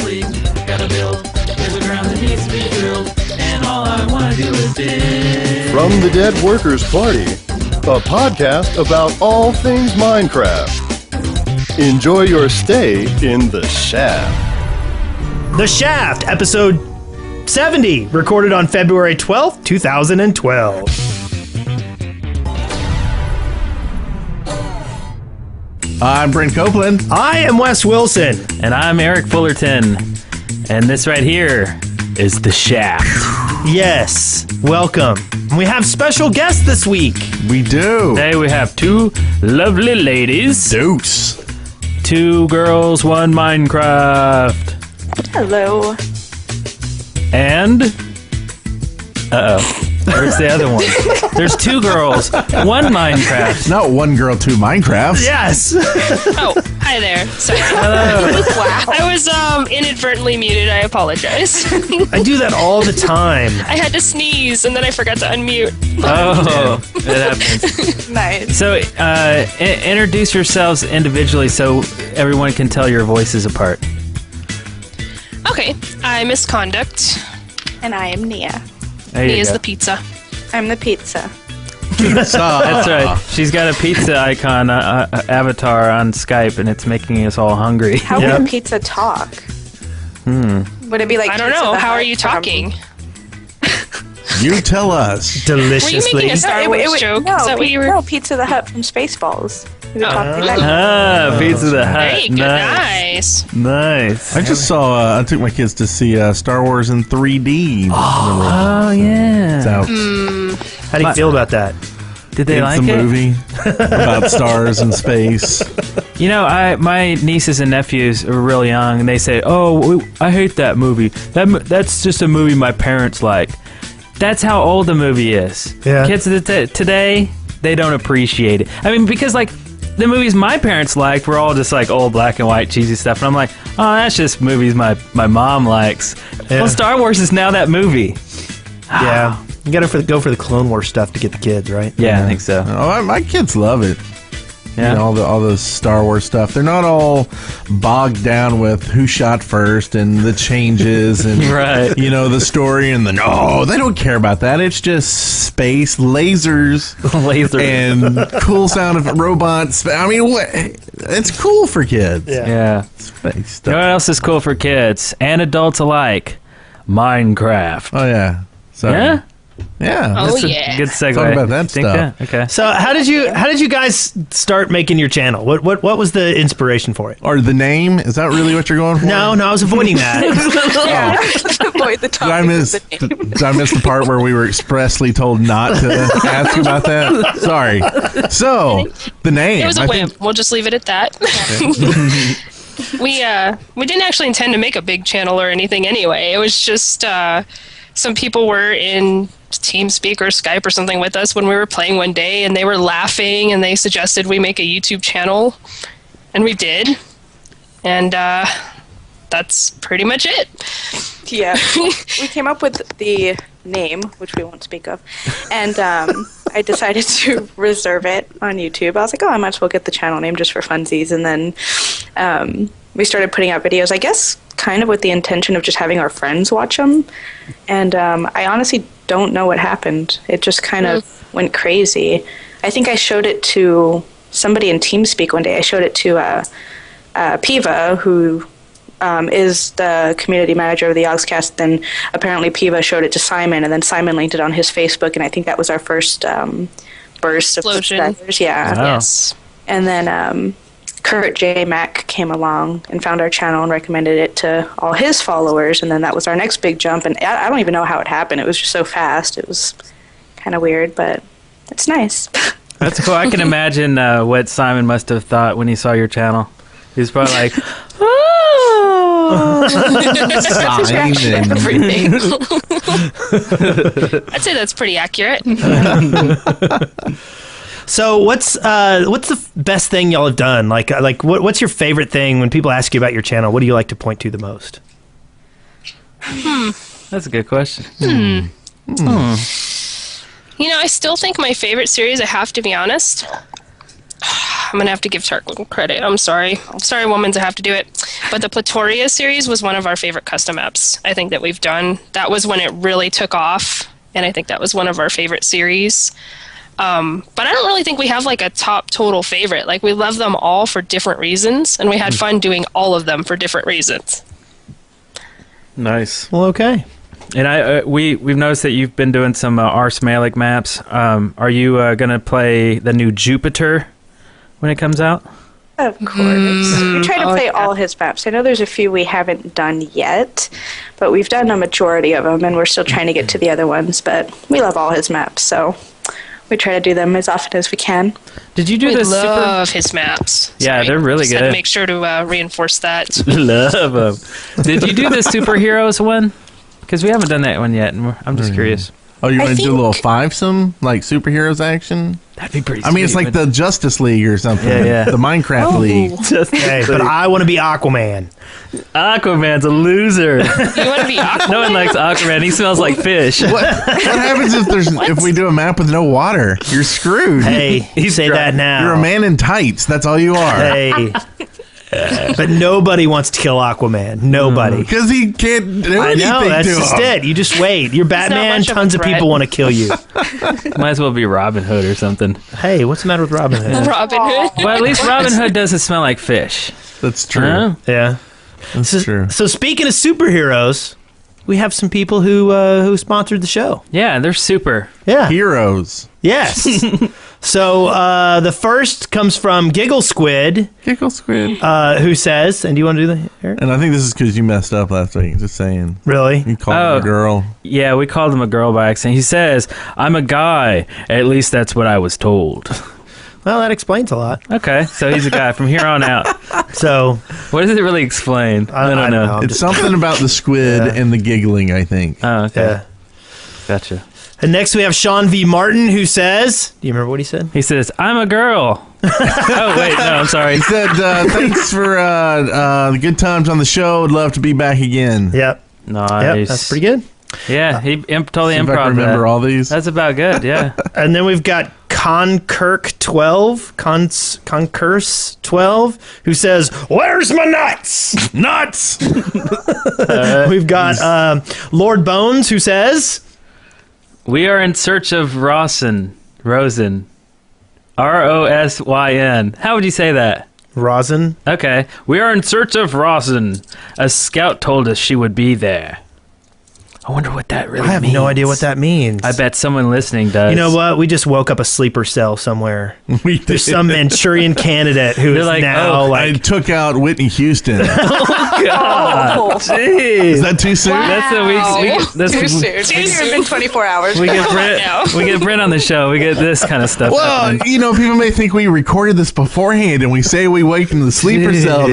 party. Gotta build. There's a ground that needs to be drilled. And all I wanna do is dig. From the Dead Workers Party, a podcast about all things Minecraft. Enjoy your stay in the Shaft. The Shaft, episode 70, recorded on February 12th, 2012. I'm Brent Copeland. I am Wes Wilson. And I'm Eric Fullerton. And this right here is The Shaft. Yes, welcome. We have special guests this week. We do. Today we have two lovely ladies. Deuce. Two girls, one Minecraft. Hello. And... where's the other one? There's two girls, one Minecraft. Not one girl, two Minecrafts. Yes. Oh, hi there. Sorry. Wow. I was inadvertently muted. I apologize. I do that all the time. I had to sneeze and then I forgot to unmute. Oh, it happens. Nice. So, introduce yourselves individually so everyone can tell your voices apart. Okay, I'm Misconduct. And I am Nia. There you Me is go. the pizza. I'm the pizza. That's right. She's got a pizza icon avatar on Skype, and it's making us all hungry. How Yep. would pizza talk? Would it be like I don't Pizza know. the How are Hut you from- talking? You tell us. Were you Deliciously. making a Star Wars would- joke? No, Is that what you were? no, Pizza the Hut from Spaceballs. He would talk like that. Ah, Pizza the Hut. There you go. Nice. Nice. I just saw, I took my kids to see Star Wars in 3D. Oh, yeah. It's out. How do you feel about that? Did they It's like a it? movie about stars and space. You know, my nieces and nephews are real young, and they say, "Oh, I hate that movie. That's just a movie my parents like." That's how old the movie is. Yeah. Kids today, they don't appreciate it. I mean, because like the movies my parents liked were all just like old black and white cheesy stuff, and I'm like, "Oh, that's just movies my mom likes." Yeah. Well, Star Wars is now that movie. Yeah. You gotta go for the Clone Wars stuff to get the kids, right? Yeah, I think so. Oh, my kids love it. Yeah. You know, all the Star Wars stuff. They're not all bogged down with who shot first and the changes and Right. you know, the story and no, they don't care about that. It's just space, lasers, Laser. and cool sound of robots. I mean, it's cool for kids. Yeah. Space You stuff. know what else is cool for kids and adults alike? Minecraft. Oh yeah. So Yeah? yeah. Oh, That's a yeah. good segue. Talk about that Think stuff. that? Okay. So how did you guys start making your channel? What was the inspiration for it? Or the name? Is that really what you're going for? No, I was avoiding that. Yeah. Avoid the Did I topic miss? of the name. Did I miss the part where we were expressly told not to ask about that? Sorry. So the name. It was a I whim. think- We'll just leave it at that. We didn't actually intend to make a big channel or anything anyway. It was just some people were in TeamSpeak or Skype or something with us when we were playing one day, and they were laughing, and they suggested we make a YouTube channel, and we did, and that's pretty much it. Yeah. We came up with the name, which we won't speak of, and I decided to reserve it on YouTube. I was like, oh, I might as well get the channel name just for funsies, and then we started putting out videos, I guess, kind of with the intention of just having our friends watch them, and I honestly don't know what happened. It just kind of went crazy. I think I showed it to somebody in TeamSpeak one day. I showed it to Piva, who is the community manager of the Yogscast. Then apparently Piva showed it to Simon, and then Simon linked it on his Facebook, and I think that was our first burst of Explosion. subscribers. Yeah. Wow. Yes. And then Kurt J. Mack came along and found our channel and recommended it to all his followers, and then that was our next big jump. And I don't even know how it happened. It was just so fast. It was kind of weird, but it's nice. That's cool. I can imagine what Simon must have thought when he saw your channel. He was probably like, oh. Simon. Everything. I'd say that's pretty accurate. So what's the best thing y'all have done? Like what's your favorite thing when people ask you about your channel? What do you like to point to the most? That's a good question. You know, I still think my favorite series, I have to be honest, I'm gonna have to give Tarquin credit. I'm sorry, woman, to have to do it. But the Platoria series was one of our favorite custom maps. I think that we've done. That was when it really took off, and I think that was one of our favorite series. But I don't really think we have like a top total favorite. Like we love them all for different reasons, and we had fun doing all of them for different reasons. Nice. Well, okay. And we've noticed that you've been doing some Ars Malik maps. Are you going to play the new Jupiter when it comes out? Of course. We try to play all his maps. I know there's a few we haven't done yet, but we've done a majority of them, and we're still trying to get to the other ones. But we love all his maps, so we try to do them as often as we can. Did you do We the love his maps. Yeah, Sorry. they're really Just had good. to make sure to reinforce that. Love them. Did you do the superheroes one? Because we haven't done that one yet, and I'm just curious. Oh, you're I going to do a little think- five-some, like superheroes action? That'd be pretty. I mean, it's like the Justice League or something. Yeah. The Minecraft League. Hey, but I want to be Aquaman. Aquaman's a loser. You want to be Aquaman? No one likes Aquaman. He smells like fish. What happens if we do a map with no water? You're screwed. Hey, you say that now. You're a man in tights. That's all you are. Hey. But nobody wants to kill Aquaman. Nobody. Because he can't do I anything know, that's to just him. it. You just wait. You're Batman, much of a tons of threat. people want to kill you. Might as well be Robin Hood or something. Hey, what's the matter with Robin Hood? Robin Hood. Well, at least Robin Hood doesn't smell like fish. That's true. Huh? Yeah. That's true. So speaking of superheroes, we have some people who sponsored the show. Yeah, they're super. Yeah. Heroes. Yes. So the first comes from Giggle Squid, Giggle Squid. who says, and do you want to do that, Eric? And I think this is because you messed up last week. Just saying. Really? You called her a girl. Yeah, we called him a girl by accident. He says, I'm a guy. At least that's what I was told. Well, that explains a lot. Okay, so he's a guy from here on out. So What does it really explain? I don't know. It's something about the squid and the giggling, I think. Oh, okay. yeah. Gotcha. And next we have Sean V. Martin, who says, do you remember what he said? He says, I'm a girl. Oh, wait, no, I'm sorry. He said, thanks for the good times on the show. Would love to be back again. Yep. Nice. Yep. That's pretty good. Yeah, he totally See if I improv can remember that. all these. That's about good, yeah. And then we've got Concurse 12, who says, "Where's my nuts? Nuts." We've got Lord Bones, who says, We are in search of Rosin. Rosyn. How would you say that? "Rosin." Okay. We are in search of Rosin. A scout told us she would be there. I wonder what that really I have means. no idea what that means. I bet someone listening does. You know what? We just woke up a sleeper cell somewhere. We There's did. some Manchurian candidate who They're is like, now oh, I like, took out Whitney Houston. Is Oh, that too soon? That's the week. That's too soon. It's been 24 hours. We get Brent. We get Brent on the show. We get this kind of stuff. Well, happening. you know, people may think we recorded this beforehand and we say we wake in the sleeper cell,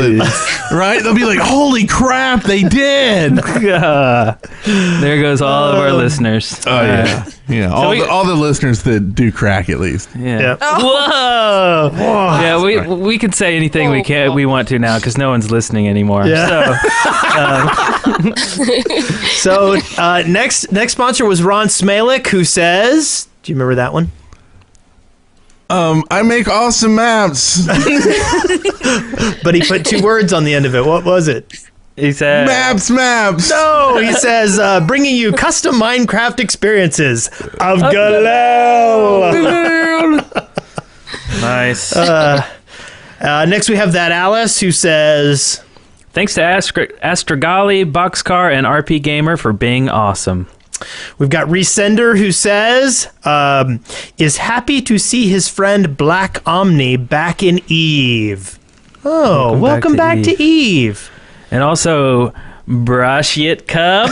right? They'll be like, holy crap, they did. There goes all of our listeners. Oh, yeah. Yeah, all the listeners that do crack, at least. Yeah. Yep. Whoa. Yeah, we can say anything we want to now because no one's listening anymore. Yeah. So So next sponsor was Ron Smalik, who says, do you remember that one? I make awesome maps. But he put two words on the end of it. What was it? he said, Maps. No, he says, bringing you custom Minecraft experiences of Galil. nice. Next we have that Alice, who says, Thanks to Astrogali, Boxcar, and RP Gamer for being awesome. we've got Resender, who says, is happy to see his friend Black Omni back in Eve. Oh, welcome back to Eve. And also, Brashit Cub.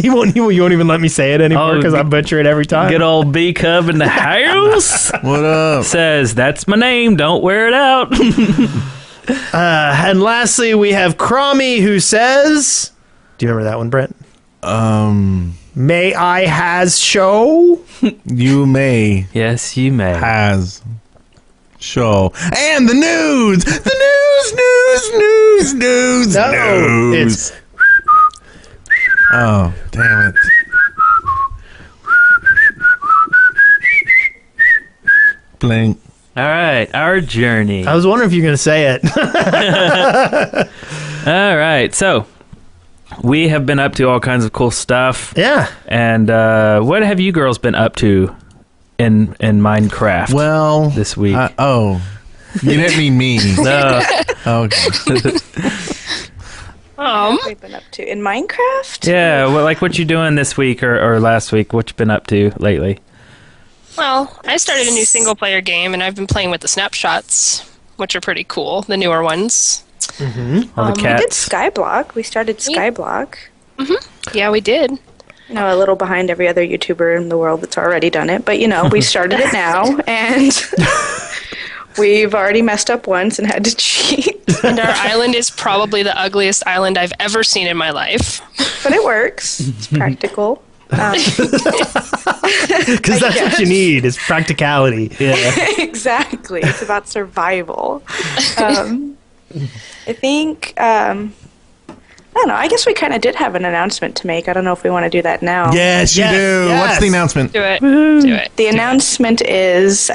You won't even let me say it anymore Oh, because I butcher it every time. Good old B Cub in the house. What up? Says, that's my name. Don't wear it out. And lastly, we have Crommy, who says, do you remember that one, Brent? May I has show? You may Yes, you may. has show. And the news. No, it's Oh, damn it. Blink. All right, our journey. I was wondering if you were going to say it. All right, so we have been up to all kinds of cool stuff. Yeah. And what have you girls been up to in Minecraft? Well, this week. You didn't mean me. No. Okay. What have we been up to in Minecraft? Yeah, well, like what you doing this week or last week? What you been up to lately? Well, I started a new single-player game, and I've been playing with the snapshots, which are pretty cool, the newer ones. All the We did cats. Skyblock. We started Skyblock. Yeah, we did. You know, a little behind every other YouTuber in the world that's already done it. But, you know, we started it now, and we've already messed up once and had to cheat. And our island is probably the ugliest island I've ever seen in my life. But it works. It's practical. Because that's what you need is practicality. Yeah. Exactly. It's about survival. I think, I don't know, I guess we kind of did have an announcement to make. I don't know if we want to do that now. Yes, you do. yes. What's the announcement? Do it. Do it. The announcement is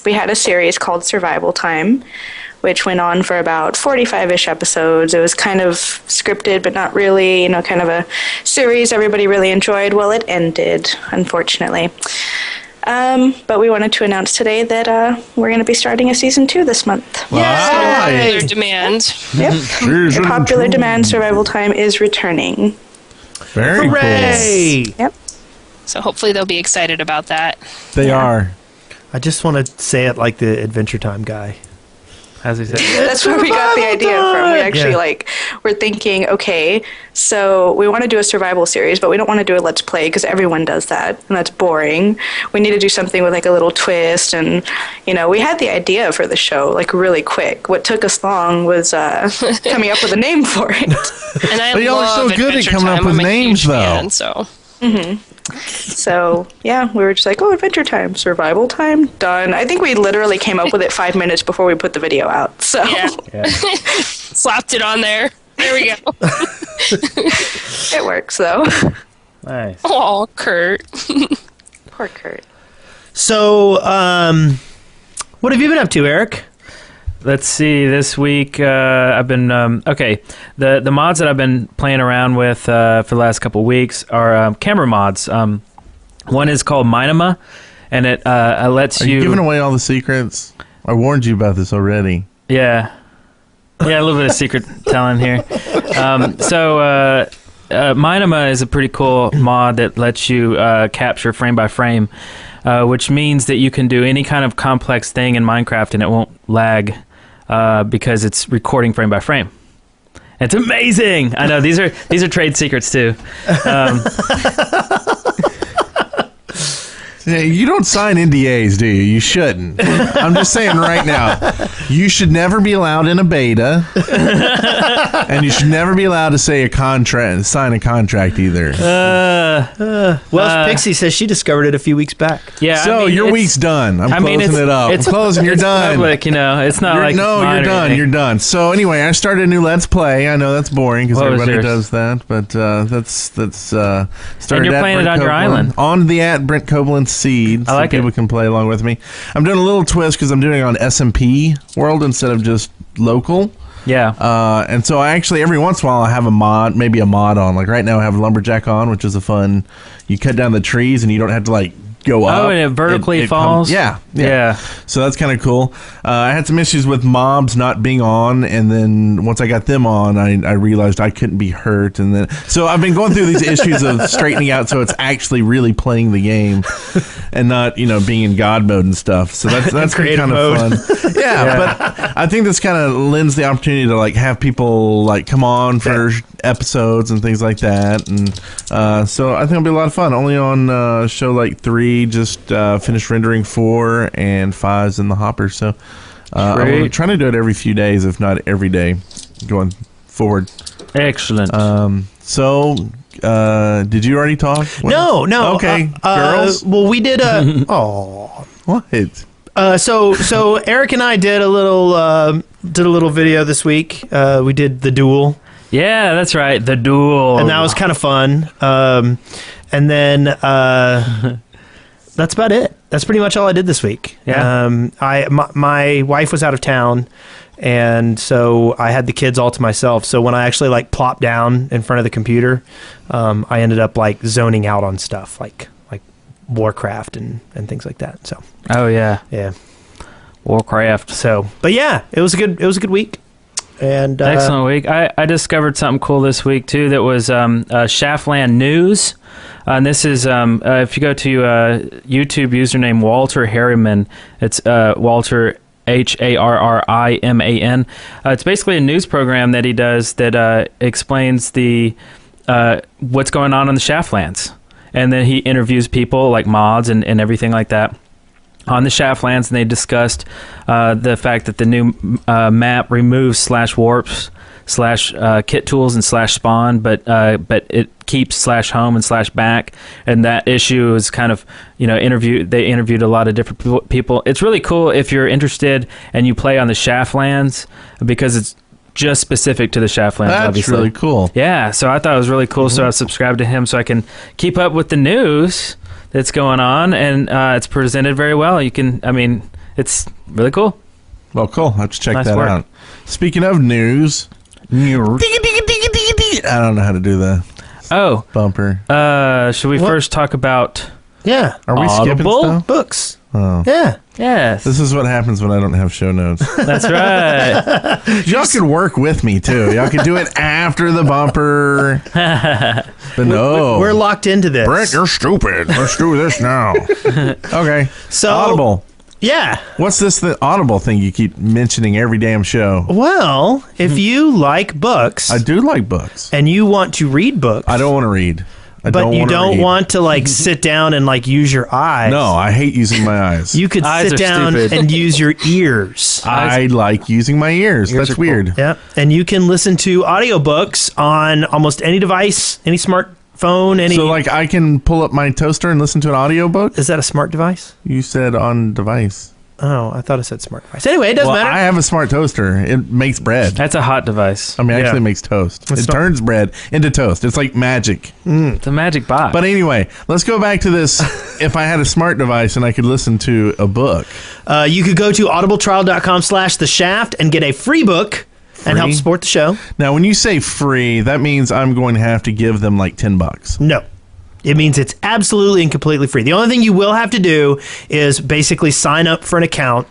we had a series called Survival Time, which went on for about 45-ish episodes. It was kind of scripted, but not really, you know, kind of a series everybody really enjoyed. Well, it ended, unfortunately. But we wanted to announce today that we're going to be starting a season 2 this month. Popular demand. Yep. The popular demand Survival Time is returning. Very Hooray! Yep. So hopefully they'll be excited about that. cool. They are. I just want to say it like the Adventure Time guy. How's he say? That's where we got the idea from. We actually Yeah. we're thinking, okay, so we want to do a survival series, but we don't want to do a let's play because everyone does that and that's boring. We need to do something with like a little twist, and you know, we had the idea for the show like really quick. What took us long was coming up with a name for it. And I But y'all are love so good at Adventure coming up Time. with I'm a names, huge though. fan, so So yeah, we were just like, oh, Adventure Time, Survival Time, done. I think we literally came up with it 5 minutes before we put the video out. So yeah. Slapped it on there. There we go. it works though. Nice. Oh, Kurt. Poor Kurt. So, what have you been up to, Eric? Let's see. This week, I've been okay. The mods that I've been playing around with for the last couple of weeks are camera mods. One is called Minima, and it lets Are you giving away all the secrets? I warned you about this already. Yeah, a little bit of secret telling here. Minima is a pretty cool mod that lets you capture frame by frame, which means that you can do any kind of complex thing in Minecraft and it won't lag because it's recording frame by frame. It's amazing. I know these are trade secrets too. Yeah, you don't sign NDAs, do you? You shouldn't. I'm just saying right now, you should never be allowed in a beta, and you should never be allowed to sign a contract either. Pixie says she discovered it a few weeks back. Yeah. So I mean, your it's- week's done. I'm I mean, closing it up. I'm closing. You're it's done. Public, you know, it's not like No, mine you're or done. anything. You're done. So anyway, I started a new Let's Play. I know that's boring because What was everybody yours? does that, but that's started. And you're at playing it Brent on your Copeland. island. On the at Brent Copeland seed. I like so people it. can play along with me. I'm doing a little twist because I'm doing it on SMP world instead of just local. Yeah. And so I actually every once in a while I have maybe a mod on. Like right now I have Lumberjack on, which is a fun. You cut down the trees and you don't have to like go up. Oh, and it vertically It falls? yeah. Yeah. So that's kind of cool. I had some issues with mobs not being on, and then once I got them on, I realized I couldn't be hurt, and then so I've been going through these issues of straightening out so it's actually really playing the game, and not being in God mode and stuff. So that's been Creative kind mode. of fun. Yeah, but I think this kind of lends the opportunity to like have people like come on for episodes and things like that, and so I think it'll be a lot of fun. Only on show like 3, just finished rendering 4, and 5's in the hopper. So I'm trying to do it every few days, if not every day, going forward. Excellent. So did you already talk? No. Okay, girls. Well, we did a. Oh. What? So Eric and I did a little video this week. We did the duel, yeah, that's right. The duel. and that was kind of fun. And then that's about it. That's pretty much all I did this week. Yeah. My wife was out of town, and so I had the kids all to myself. So when I actually like plopped down in front of the computer, I ended up like zoning out on stuff like Warcraft and things like that. So Oh yeah, yeah, Warcraft. so but yeah, it was a good week. And Excellent week. I discovered something cool this week too. That was Shaftland News, and this is if you go to YouTube username Walter Harriman, it's Walter Harriman. It's basically a news program that he does that explains the what's going on the Shaftlands, and then he interviews people like mods and everything like that on the Shaftlands, and they discussed the fact that the new map removes /warps /kit tools and /spawn, but it keeps /home and /back, and that issue is kind of they interviewed a lot of different people. It's really cool if you're interested and you play on the Shaftlands, because it's just specific to the Shaftlands. That's obviously really cool. Yeah, so I thought it was really cool. So I subscribed to him so I can keep up with the news that's going on, and it's presented very well. It's really cool. Well, cool. I'll have to check Nice that work. out. Speaking of news, I don't know how to do the Oh, bumper. should we What? first talk about yeah, Are we skipping Audible? stuff? books. Oh. Yeah, Yes, This is what happens when I don't have show notes. that's right. Y'all could work with me, too. Y'all could do it after the bumper. But no. we're locked into this. Brent, you're stupid. Let's do this now. Okay. So- Audible. Yeah. What's the Audible thing you keep mentioning every damn show? Well, if you like books I do like books. and you want to read books, I don't want to read. but you wanna don't read. want to like sit down and like use your eyes. No, I hate using my eyes. You could Eyes sit are down stupid. and use your ears. I like using my ears. Ears That's are cool. weird. Yeah, and you can listen to audiobooks on almost any device, any smartphone, any. So, like, I can pull up my toaster and listen to an audiobook? Is that a smart device? You said on device. Oh, I thought it said smart device. Anyway, it doesn't Well, matter. I have a smart toaster. It makes bread. That's a hot device. I mean, actually Yeah. makes toast. It's It not- turns bread into toast. It's like magic. It's a magic box. But anyway, let's go back to this. If I had a smart device and I could listen to a book. You could go to audibletrial.com/the shaft and get a free book and help Free? support the show. Now, when you say free, that means I'm going to have to give them like $10. No. It means it's absolutely and completely free. The only thing you will have to do is basically sign up for an account.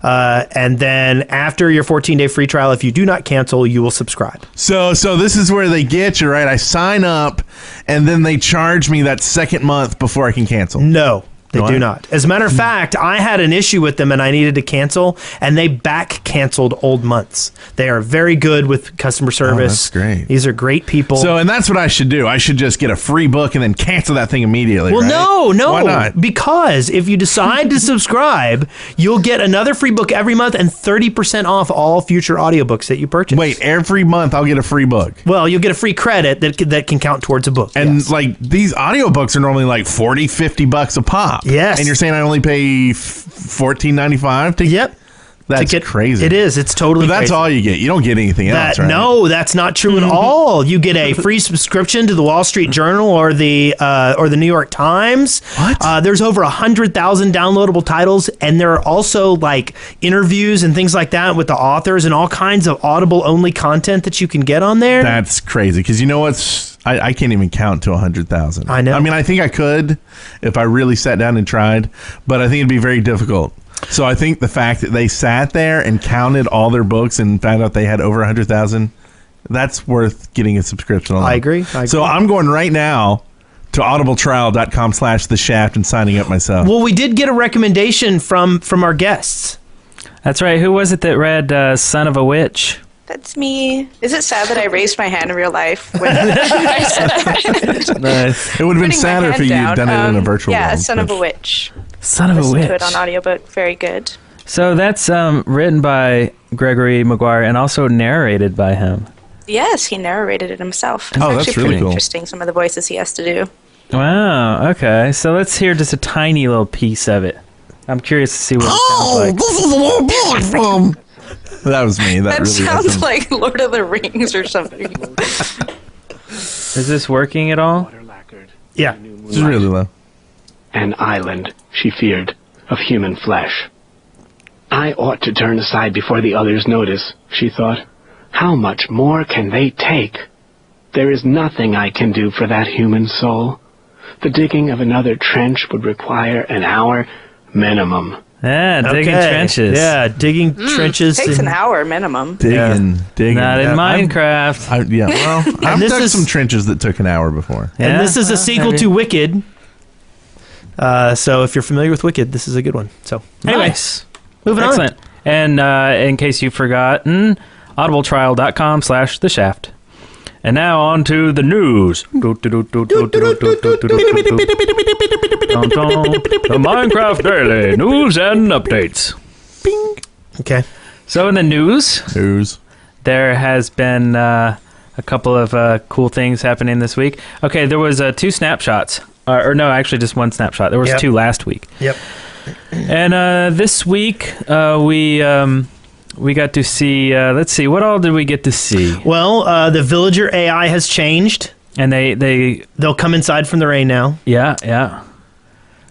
And then after your 14-day free trial, if you do not cancel, you will subscribe. So this is where they get you, right? I sign up, and then they charge me that second month before I can cancel. No, they No, do I- not. As a matter of fact, I had an issue with them and I needed to cancel, and they back canceled old months. They are very good with customer service. that's great. These are great people. So, and that's what I should do. I should just get a free book and then cancel that thing immediately. Well, right? no. Why not? Because if you decide to subscribe, you'll get another free book every month and 30% off all future audiobooks that you purchase. Wait, every month I'll get a free book. Well, you'll get a free credit that can count towards a book. And yes. like these audiobooks are normally like $40-$50 a pop. Yes. And you're saying I only pay $14.95 to Yep. That's to get, crazy. It is. It's totally But that's crazy. all you get. You don't get anything else, right? No, that's not true at all. You get a free subscription to the Wall Street Journal or the New York Times. What? There's over 100,000 downloadable titles, and there are also like interviews and things like that with the authors and all kinds of Audible only content that you can get on there. That's crazy because you know what's I can't even count to 100,000. I know. I mean, I think I could if I really sat down and tried, but I think it'd be very difficult. So I think the fact that they sat there and counted all their books and found out they had over 100,000, that's worth getting a subscription on. I agree. So I'm going right now to audibletrial.com/theshaft and signing up myself. Well, we did get a recommendation from our guests. That's right. Who was it that read Son of a Witch? That's me. Is it sad that I raised my hand in real life when I said that? Nice. It would have been Putting my sadder hand if you'd down. done it in a virtual Yeah, world. Son of but- a Witch. Son of a Listen to Witch. it on audiobook. Very good. So that's written by Gregory Maguire and also narrated by him. Yes, he narrated it himself. It's Oh, that's actually really pretty cool. interesting, some of the voices he has to do. Wow. Okay. So let's hear just a tiny little piece of it. I'm curious to see what it sounds like. this is a little book from. That was me. That That really sounds was him. like Lord of the Rings or something. Is this working at all? Yeah. It's really low. an island, she feared, of human flesh. I ought to turn aside before the others notice, she thought. How much more can they take? There is nothing I can do for that human soul. The digging of another trench would require an hour minimum. Yeah, digging trenches. Yeah, digging trenches. Takes an hour minimum. Digging. Not in Minecraft. I've dug some trenches that took an hour before. And this is a sequel to Wicked. So if you're familiar with Wicked, this is a good one. So anyway, moving on. Excellent. And in case you've forgotten, audibletrial.com/the Shaft. And now on to the news. The Minecraft Daily News and Updates. Bing. Okay. So in the news, there has been a couple of cool things happening this week. Okay, there was 2 snapshots. Or no, actually just 1 snapshot. There was 2 last week. Yep. And this week, we got to see, let's see, what all did we get to see? Well, the villager AI has changed. And they'll come inside from the rain now. Yeah.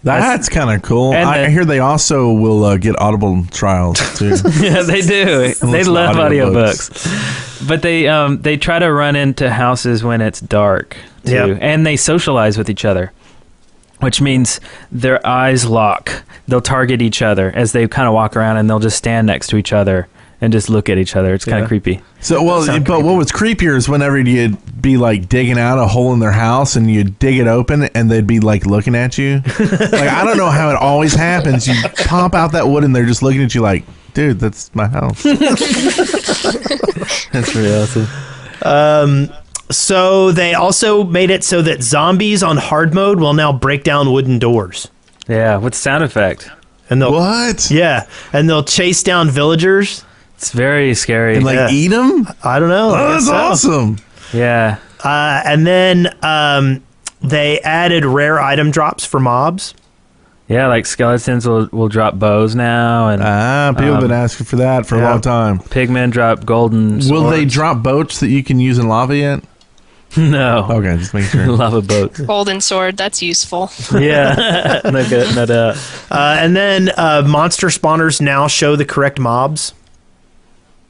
That's kind of cool. And I hear they also will get Audible trials, too. Yeah, they do. They love audiobooks. But they try to run into houses when it's dark, too. Yep. And they socialize with each other, which means their eyes lock. They'll target each other as they kind of walk around, and they'll just stand next to each other and just look at each other. It's kind of creepy. So, but what was creepier is whenever you'd be like digging out a hole in their house and you'd dig it open and they'd be like looking at you. Like, I don't know how it always happens. You pop out that wood and they're just looking at you like, dude, that's my house. That's really awesome. So they also made it so that zombies on hard mode will now break down wooden doors. Yeah, with sound effect. And they'll, what? Yeah, and they'll chase down villagers. It's very scary. And eat them? I don't know. Oh, that's awesome. Yeah. And then they added rare item drops for mobs. Yeah, like skeletons will drop bows now, and people have been asking for that for a long time. Pigmen drop golden swords. Will they drop boats that you can use in lava yet? No. Okay, just make sure. Lava boats. Golden sword, that's useful. Yeah, no doubt. And then monster spawners now show the correct mobs.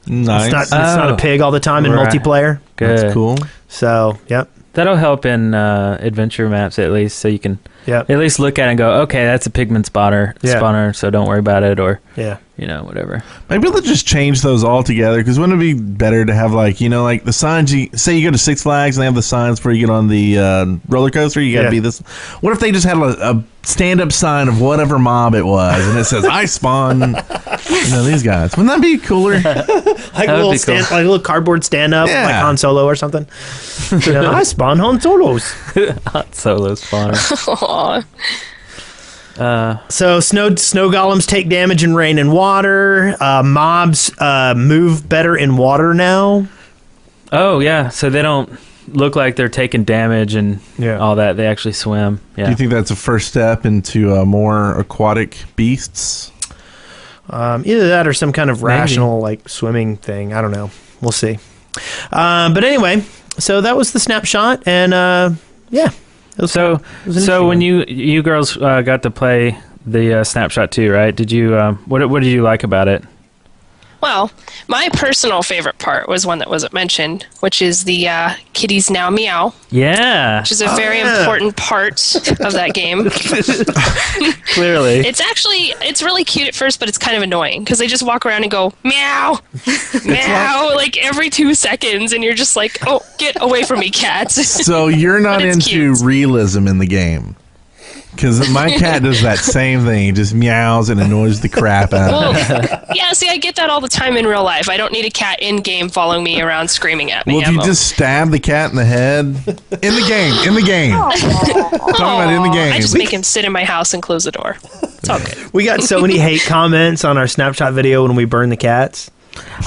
Nice. It's not a pig all the time in multiplayer. Good. That's cool. So, yep. That'll help in adventure maps at least, so you can at least look at it and go, okay, that's a pigman spawner, so don't worry about it, or whatever. Maybe they'll just change those all together, because wouldn't it be better to have the signs? Say you go to Six Flags and they have the signs before you get on the roller coaster. You got to be this. What if they just had a stand-up sign of whatever mob it was, and it says "I spawn," these guys. Wouldn't that be cooler? Like a little cardboard stand-up, like Han Solo or something. I spawn Han Solos. Han Solo spawner. So snow golems take damage in rain and water. Mobs move better in water now. Oh yeah, so they don't look like they're taking damage and all that. They actually swim. Yeah. Do you think that's a first step into more aquatic beasts? Either that or some kind of rational swimming thing. I don't know. We'll see. But anyway, so that was the snapshot, and So when you girls got to play the snapshot too, right? Did you what did you like about it? Well, my personal favorite part was one that wasn't mentioned, which is the kitties now meow. Yeah. Which is a very important part of that game. Clearly. It's really cute at first, but it's kind of annoying because they just walk around and go meow, meow, like every 2 seconds, and you're just like, oh, get away from me, cats. So you're not into realism in the game. Because my cat does that same thing. He just meows and annoys the crap out of me. Yeah, see, I get that all the time in real life. I don't need a cat in-game following me around screaming at me. Well, if you just stab the cat in the head... In the game. Talking about in the game. I just make him sit in my house and close the door. It's all good. We got so many hate comments on our Snapchat video when we burn the cats.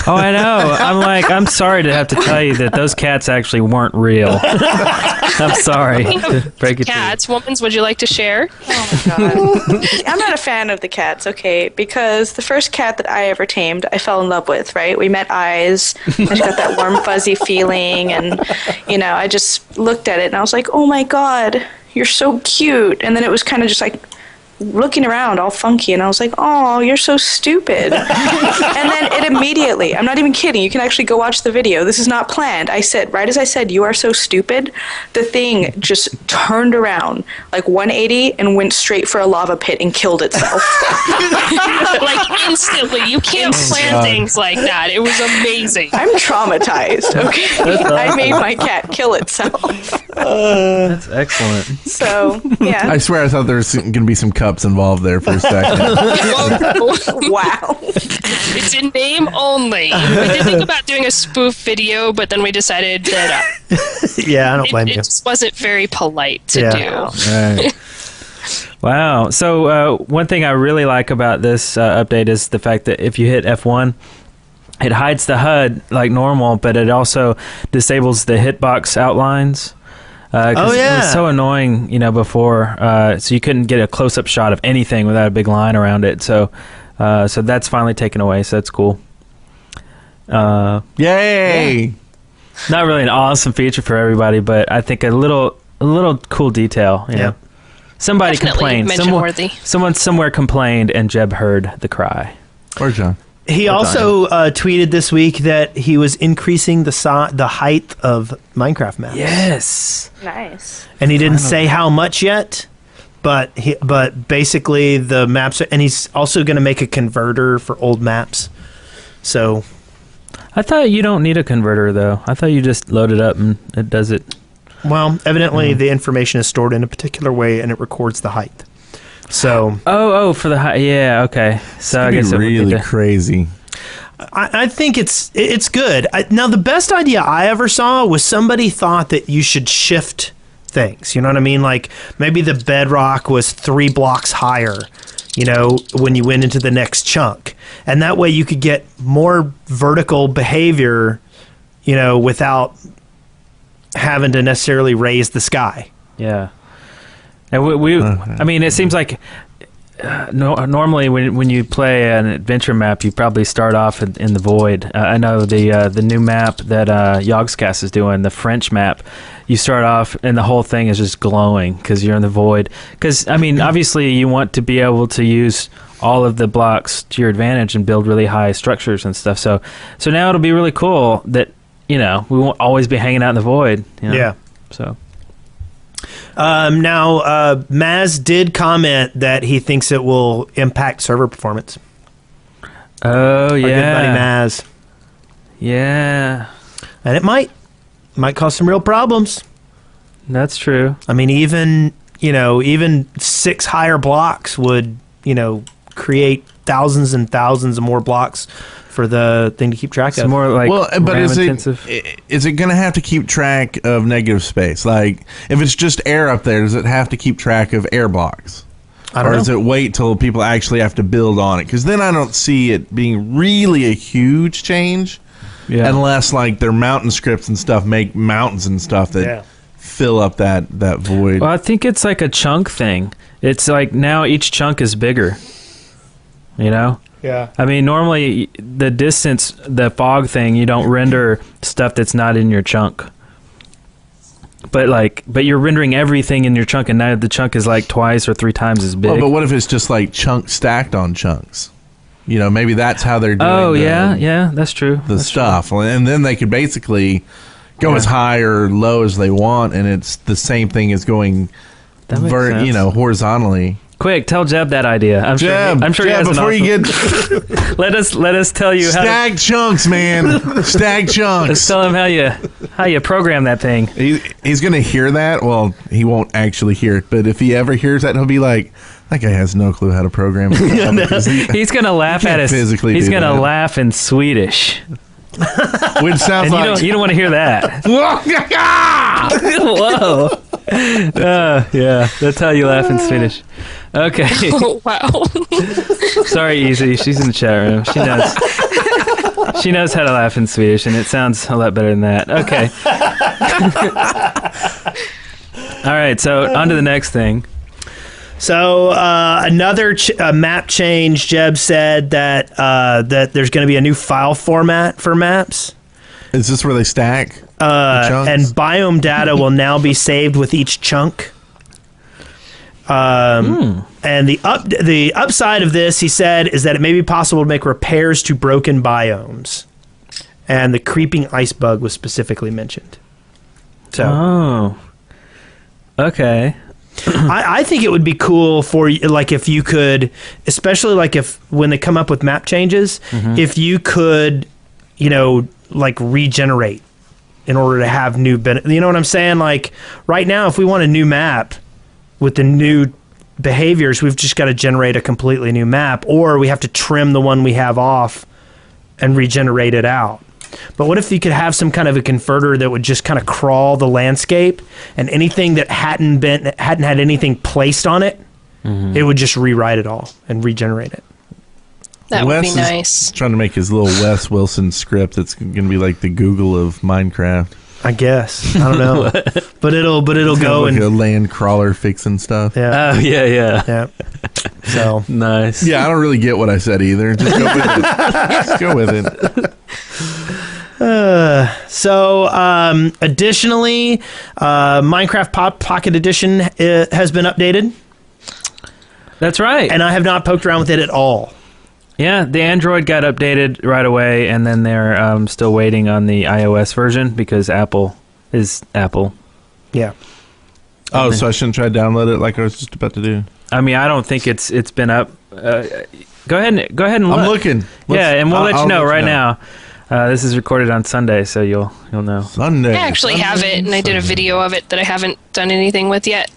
Oh, I know. I'm sorry to have to tell you that those cats actually weren't real. I'm sorry to break it to you. Cats, Womans, would you like to share? Oh my god. I'm not a fan of the cats, okay? Because the first cat that I ever tamed, I fell in love with, right? We met eyes, and she got that warm, fuzzy feeling, and, I just looked at it, and I was like, oh my god, you're so cute. And then it was kind of just like looking around all funky, and I was like, oh, you're so stupid. And then it immediately, I'm not even kidding, you can actually go watch the video, this is not planned, right as I said, you are so stupid, the thing just turned around like 180 and went straight for a lava pit and killed itself. Like instantly. You can't plan things like that. It was amazing. I'm traumatized, okay? I made my cat kill itself. That's excellent. So, yeah. I swear I thought there was going to be some cups involved there for a second. Wow. It's in name only. We did think about doing a spoof video, but then we decided that Yeah, I don't blame it you. just wasn't very polite to do. Right. Wow. So one thing I really like about this update is the fact that if you hit F1, it hides the HUD like normal, but it also disables the hitbox outlines. It was so annoying, before. So you couldn't get a close-up shot of anything without a big line around it. So that's finally taken away. So that's cool. Yay! Yeah. Not really an awesome feature for everybody, but I think a little cool detail. You know? Somebody Definitely complained. mention-worthy. Someone somewhere complained, and Jeb heard the cry. Or John. He also tweeted this week that he was increasing the height of Minecraft maps. Yes. Nice. And he didn't say how much yet, but basically the maps and he's also going to make a converter for old maps. So I thought you don't need a converter though. I thought you just load it up and it does it. well, evidently the information is stored in a particular way and it records the height. So for the height. Yeah, okay. So I guess it would be really crazy. I think it's good. Now, the best idea I ever saw was somebody thought that you should shift things. You know what I mean? Like maybe the bedrock was 3 blocks higher, when you went into the next chunk. And that way you could get more vertical behavior, without having to necessarily raise the sky. Yeah. And I mean, it seems like normally when you play an adventure map, you probably start off in the void. I know the new map that Yogscast is doing, the French map, you start off and the whole thing is just glowing because you're in the void. Because, I mean, obviously you want to be able to use all of the blocks to your advantage and build really high structures and stuff. So now it'll be really cool that, we won't always be hanging out in the void. Yeah. So... now, Maz did comment that he thinks it will impact server performance. Oh, Our yeah. good buddy Maz. Yeah. And it might cause some real problems. That's true. I mean, even 6 higher blocks would, create thousands and thousands of more blocks for the thing to keep track It's of. more like but RAM is intensive. it going to have to keep track of negative space? Like, if it's just air up there, does it have to keep track of air blocks? I don't or know. does it wait till people actually have to build on it? Because then I don't see it being really a huge change, unless like their mountain scripts and stuff make mountains and stuff that fill up that void. Well, I think it's like a chunk thing. It's like now each chunk is bigger. Yeah. I mean, normally the distance, the fog thing, you don't render stuff that's not in your chunk. But you're rendering everything in your chunk, and now the chunk is like twice or 3 times as big. But what if it's just like chunks stacked on chunks? Maybe that's how they're doing. Oh, yeah, that's true. The stuff, and then they could basically go as high or low as they want, and it's the same thing as going, That makes sense. horizontally. Quick, tell Jeb that idea. I'm sure he has before an you awesome... get let us tell you how stacked chunks, man. Stacked chunks. Let's tell him how you program that thing. He's gonna hear that. Well, he won't actually hear it, but if he ever hears that, he'll be like, "That guy has no clue how to program." He's gonna laugh at us. Physically, he's do gonna that. laugh in Swedish, which sounds and like you don't want to hear that. Whoa. Yeah, that's how you laugh in Swedish. Okay. Oh, wow. Sorry, Easy. She's in the chat room. She knows. She knows how to laugh in Swedish, and it sounds a lot better than that. Okay. All right. So on to the next thing. So another map change. Jeb said that that there's going to be a new file format for maps. Is this where they stack? The chunks? And biome data will now be saved with each chunk. And the upside of this, he said, is that it may be possible to make repairs to broken biomes. And the creeping ice bug was specifically mentioned. So, okay. I think it would be cool for, like, if you could, especially like if when they come up with map changes, if you could, you know, like regenerate in order to have new you know what I'm saying? Like right now, if we want a new map with the new behaviors, we've just got to generate a completely new map, or we have to trim the one we have off and regenerate it out. But what if you could have some kind of a converter that would just kind of crawl the landscape, and anything that hadn't had anything placed on it, it would just rewrite it all and regenerate it. That would be Wes nice. is trying to make his little Wes Wilson script that's going to be like the Google of Minecraft. I guess. I don't know. but it'll go like and a land crawler fixing stuff. yeah. Oh, yeah. Yeah. So Nice. Yeah, I don't really get what I said either. Just go with it. Just go with it. Additionally, Minecraft Pocket Edition has been updated, That's right. and I have not poked around with it at all. Yeah, the Android got updated right away, and then they're still waiting on the iOS version because Apple is Apple. Yeah. Oh, so I shouldn't try to download it like I was just about to do. I mean, I don't think it's been up. Go ahead and look. I'm looking. And we'll let you know I'll right now. This is recorded on Sunday, so you'll know. Sunday. I actually have it, and I did a video of it that I haven't done anything with yet.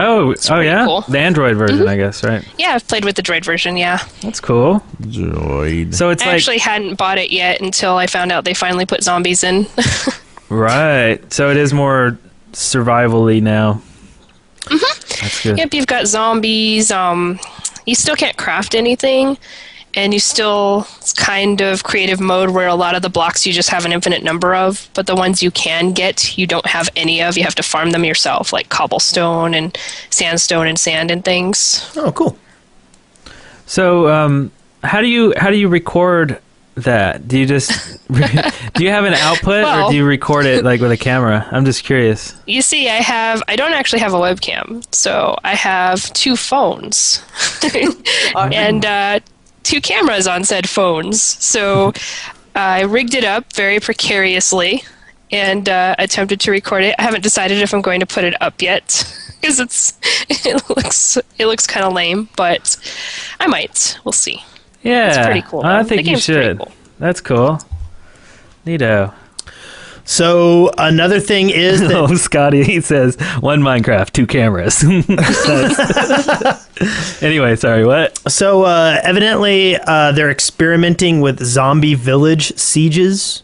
Oh yeah, cool. the Android version, I guess, right? Yeah, I've played with the Droid version, yeah. That's cool. Droid. So it's I like actually hadn't bought it yet until I found out they finally put zombies in. right. So it is more survival-y now. That's good. Yep, you've got zombies. You still can't craft anything, and you still, it's kind of creative mode where a lot of the blocks you just have an infinite number of, but the ones you can get, you don't have any of. You have to farm them yourself, like cobblestone and sandstone and sand and things. Oh, cool. So how do you record that? Do you just do you have an output, or do you record it like with a camera? I'm just curious. You see, I don't actually have a webcam, so I have two phones and 2 cameras on said phones. So I rigged it up very precariously and attempted to record it. I haven't decided if I'm going to put it up yet because it looks kind of lame, but I might. We'll see. Yeah, it's pretty cool. I The think you game's pretty should. cool. That's cool. Neato. So another thing is that Oh, Scotty, he says 1 Minecraft, 2 cameras. Anyway, sorry, what? So evidently they're experimenting with zombie village sieges.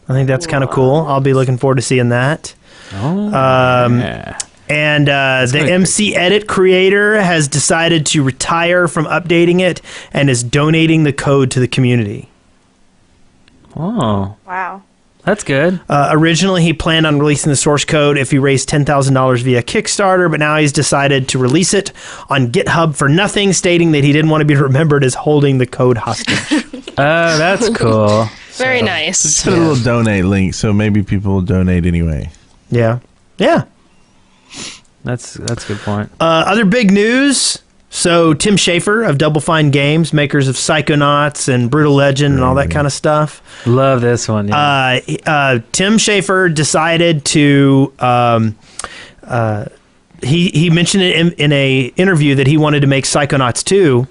I think that's kind of cool. I'll be looking forward to seeing that. Oh, yeah. And the MC Edit creator has decided to retire from updating it and is donating the code to the community. Oh, Wow. that's good. Originally, he planned on releasing the source code if he raised $10,000 via Kickstarter, but now he's decided to release it on GitHub for nothing, stating that he didn't want to be remembered as holding the code hostage. Oh, that's cool. Very nice. Just put a little donate link so maybe people will donate anyway. Yeah. Yeah. That's a good point. Other big news. So Tim Schafer of Double Fine Games, makers of Psychonauts and Brutal Legend and all that kind of stuff. Love this one. Yeah. Tim Schafer decided to. He mentioned it in a interview that he wanted to make Psychonauts 2,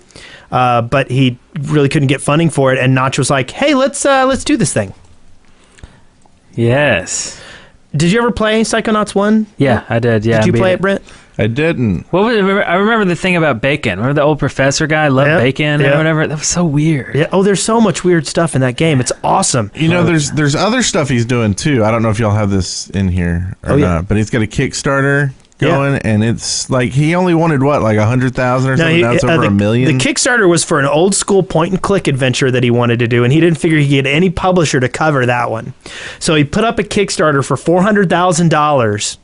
but he really couldn't get funding for it. And Notch was like, "Hey, let's do this thing." Yes. Did you ever play Psychonauts 1? Yeah, I did. Yeah. Did you beat play it, Brent? I didn't. What was it? I remember the thing about bacon. Remember the old professor guy loved Yeah, bacon yeah. or whatever? That was so weird. Yeah. Oh, there's so much weird stuff in that game. It's awesome. You know, there's other stuff he's doing too. I don't know if y'all have this in here or not, but he's got a Kickstarter going, and it's like he only wanted what, like 100,000 or something. Now it's over $1 million. The Kickstarter was for an old school point and click adventure that he wanted to do, and he didn't figure he could get any publisher to cover that one. So he put up a Kickstarter for $400,000,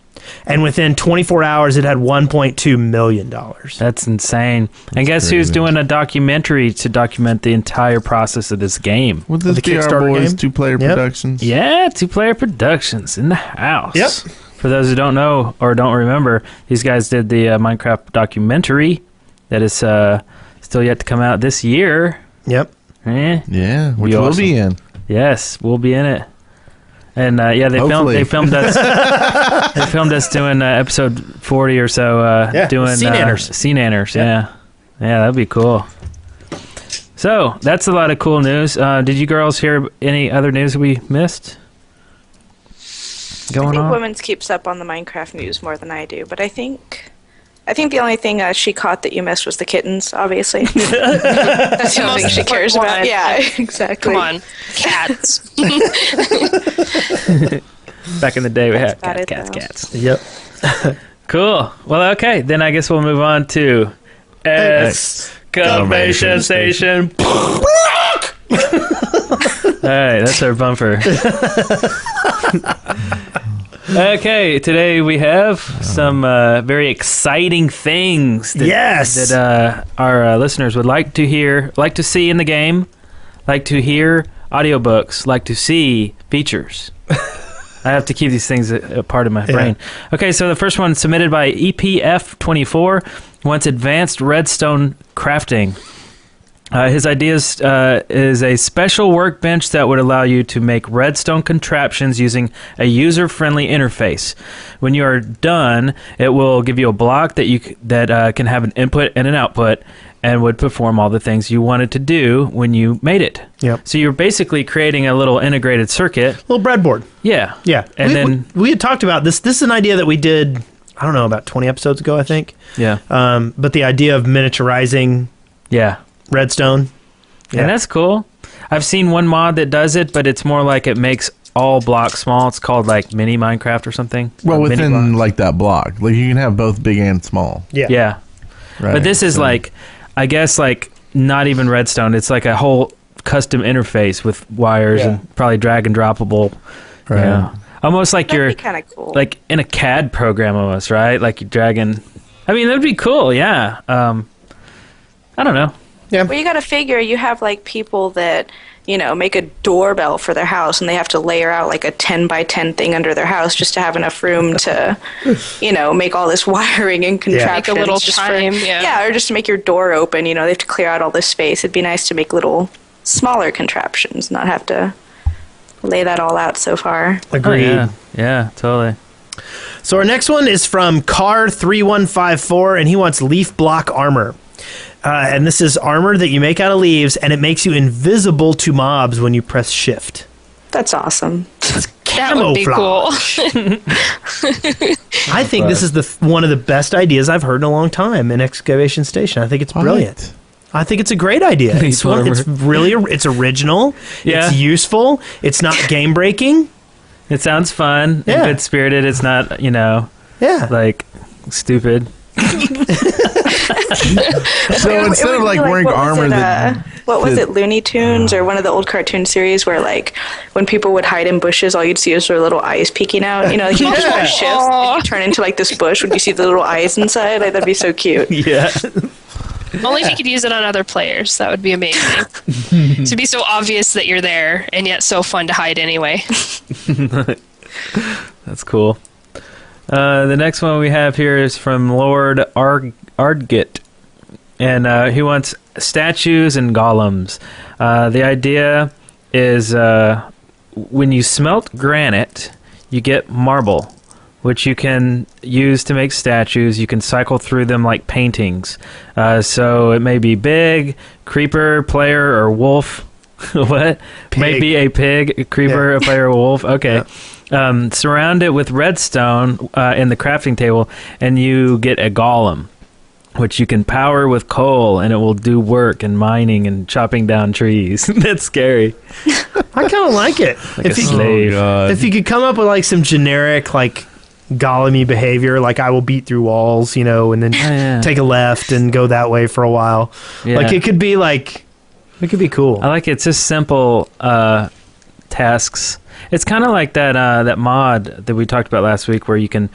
and within 24 hours, it had $1.2 million. That's insane. And guess who's doing a documentary to document the entire process of this game? With this the DR Kickstarter Boys game? 2-player Yep. productions. Yeah, 2-player productions in the house. Yep. For those who don't know or don't remember, these guys did the Minecraft documentary that is still yet to come out this year. Yep. Yeah, which Be we'll awesome. be in. Yes, we'll be in it. And they filmed us. They filmed us doing episode 40 or so. Doing Sea Nanners. Sea Nanners. Yeah, that'd be cool. So that's a lot of cool news. Did you girls hear any other news we missed? I Going think on? Women's keeps up on the Minecraft news more than I do, but I think the only thing she caught that you missed was the kittens, obviously. That's the only thing she cares about. Yeah, exactly. Come on, cats. Back in the day, we had about cats. it, Yep. Cool. Well, okay. Then I guess we'll move on to Excavation Station. All right, that's our bumper. Okay, today we have some very exciting things that our listeners would like to hear, like to see in the game, like to hear audiobooks, like to see features. I have to keep these things a part of my brain. Okay, so the first one submitted by EPF24 wants advanced redstone crafting. His ideas is a special workbench that would allow you to make redstone contraptions using a user-friendly interface. When you are done, it will give you a block that can have an input and an output, and would perform all the things you wanted to do when you made it. Yep. So you're basically creating a little integrated circuit. Little breadboard. Yeah. Yeah. And we had talked about this. This is an idea that we did, I don't know, about 20 episodes ago, I think. Yeah. But the idea of miniaturizing redstone. Yeah. And that's cool. I've seen one mod that does it, but it's more like it makes all blocks small. It's called like mini Minecraft or something. Well, Or mini within block. like that block, like you can have both big and small. Yeah. Right. But this is like, I guess like not even redstone. It's like a whole custom interface with wires and probably drag and droppable. Right. Yeah. Almost like That'd you're be kind of cool. like in a CAD program almost, right? Like you're dragging. I mean, that'd be cool. Yeah. I don't know. Well, you got to figure you have like people that make a doorbell for their house, and they have to layer out like a 10 by 10 thing under their house just to have enough room to, make all this wiring and contraptions. Make a little just chime, or just to make your door open. They have to clear out all this space. It'd be nice to make little smaller contraptions, not have to lay that all out so far. Agreed. Oh, yeah, totally. So our next one is from Car3154, and he wants leaf block armor. And this is armor that you make out of leaves, and it makes you invisible to mobs when you press shift. That's awesome. That would be cool. I think this is one of the best ideas I've heard in a long time in Excavation Station. I think it's brilliant. I think it's a great idea. It's original. Yeah. It's useful. It's not game breaking. It sounds fun. Yeah. Good spirited. It's not, like stupid. So instead of like wearing armor, what was it, Looney Tunes or one of the old cartoon series where like when people would hide in bushes, all you'd see is their little eyes peeking out. Like you just press shift and you turn into like this bush when you see the little eyes inside. Like, that'd be so cute. Yeah. Only if you could use it on other players. That would be amazing. To be so obvious that you're there, and yet so fun to hide anyway. That's cool. The next one we have here is from Lord Ardgit, and he wants statues and golems. The idea is when you smelt granite, you get marble, which you can use to make statues. You can cycle through them like paintings. So it may be big, creeper, player, or wolf. What? Pig. Maybe a pig, a creeper, a player, a wolf. Okay. Yeah. Surround it with redstone in the crafting table, and you get a golem, which you can power with coal, and it will do work and mining and chopping down trees. That's scary. I kind of like it. Like a slave. If you could come up with like some generic like golem-y behavior, like I will beat through walls, and then take a left and go that way for a while. Yeah. Like it could be cool. I like it. It's just simple tasks. It's kind of like that mod that we talked about last week, where you can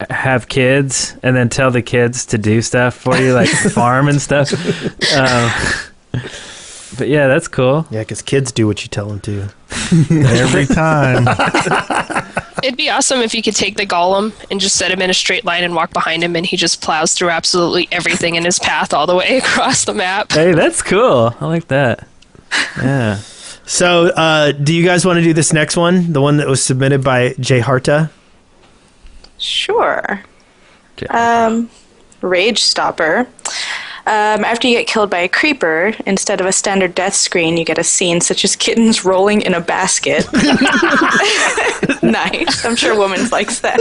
have kids and then tell the kids to do stuff for you, like farm and stuff. But yeah, that's cool. Yeah, because kids do what you tell them to. every time. It'd be awesome if you could take the golem and just set him in a straight line and walk behind him, and he just plows through absolutely everything in his path all the way across the map. Hey, that's cool. I like that. Yeah. So, do you guys want to do this next one? The one that was submitted by Jay Harta? Sure. Rage Stopper. After you get killed by a creeper, instead of a standard death screen, you get a scene such as kittens rolling in a basket. Nice. I'm sure Woman's likes that.